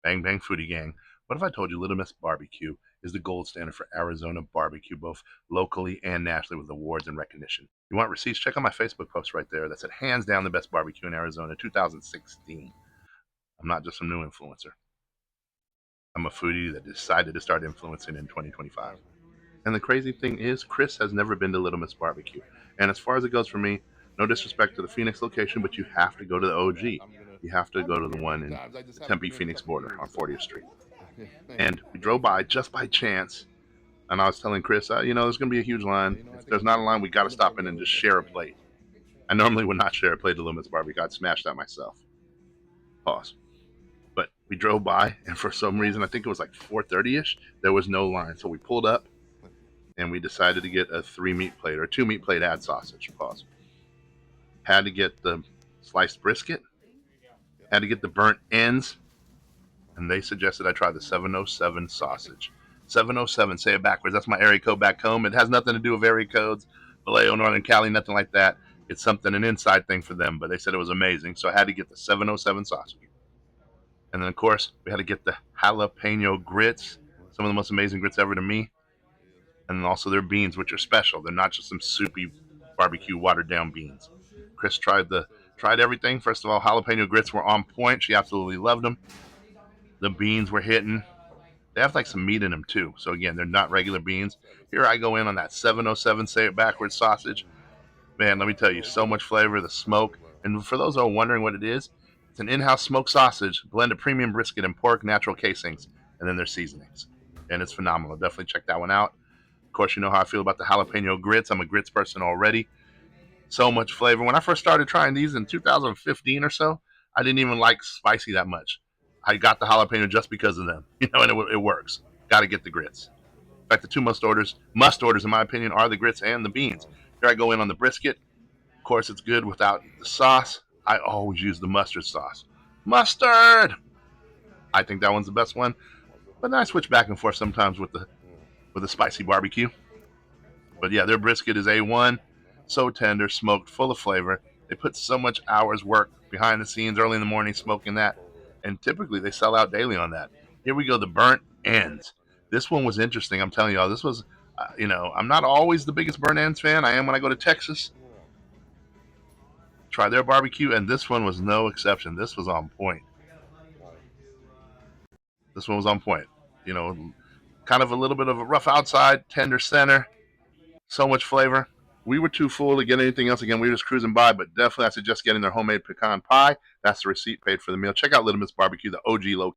Bang Bang Foodie Gang. What if I told you Little Miss Barbecue is the gold standard for Arizona barbecue, both locally and nationally, with awards and recognition? You want receipts? Check out my Facebook post right there that said hands down the best barbecue in Arizona 2016. I'm not just some new influencer. I'm a foodie that decided to start influencing in 2025. And the crazy thing is, Chris has never been to Little Miss Barbecue. And as far as it goes for me, no disrespect to the Phoenix location, but you have to go to the OG. You have to go to the one in the Tempe Phoenix border on 40th Street. And we drove by just by chance. And I was telling Chris, there's going to be a huge line. If there's not a line, we got to stop in and just share a plate. I normally would not share a plate at Little Miss Barbecue. I'd smash that myself. Pause. But we drove by, and for some reason, I think it was like 4:30ish. There was no line, so we pulled up, and we decided to get a 3-meat plate or 2-meat plate, add sausage. Pause. Had to get the sliced brisket. Had to get the burnt ends, and they suggested I try the 707 sausage. 707, say it backwards. That's my area code back home. It has nothing to do with area codes, Vallejo, Northern Cali, nothing like that. It's something, an inside thing for them, but they said it was amazing, so I had to get the 707 sausage. And then, of course, we had to get the jalapeno grits, some of the most amazing grits ever to me. And then also their beans, which are special. They're not just some soupy barbecue watered down beans. Chris tried everything. First of all, jalapeno grits were on point. She absolutely loved them. The beans were hitting. They have like some meat in them too. So again, they're not regular beans. Here I go in on that 707, say it backwards, sausage. Man, let me tell you, so much flavor, the smoke. And for those who are wondering what it is, it's an in-house smoked sausage, blend of premium brisket and pork, natural casings, and then their seasonings. And it's phenomenal. Definitely check that one out. Of course, you know how I feel about the jalapeno grits. I'm a grits person already. So much flavor. When I first started trying these in 2015 or so, I didn't even like spicy that much. I got the jalapeno just because of them, and it works. Got to get the grits. In fact, the two must orders in my opinion, are the grits and the beans. Here I go in on the brisket. Of course, it's good without the sauce. I always use the mustard sauce. Mustard! I think that one's the best one. But then I switch back and forth sometimes with the spicy barbecue. But yeah, their brisket is A1. So tender, smoked, full of flavor. They put so much hours work behind the scenes early in the morning smoking that. And typically they sell out daily on that. Here we go, the burnt ends. This one was interesting. I'm telling y'all, this was, I'm not always the biggest burnt ends fan. I am when I go to Texas. Try their barbecue, and this one was no exception. This was on point. This one was on point. You know, kind of a little bit of a rough outside, tender center, so much flavor. We were too full to get anything else. Again, we were just cruising by, but definitely I suggest getting their homemade pecan pie. That's the receipt paid for the meal. Check out Little Miss Barbecue, the OG location.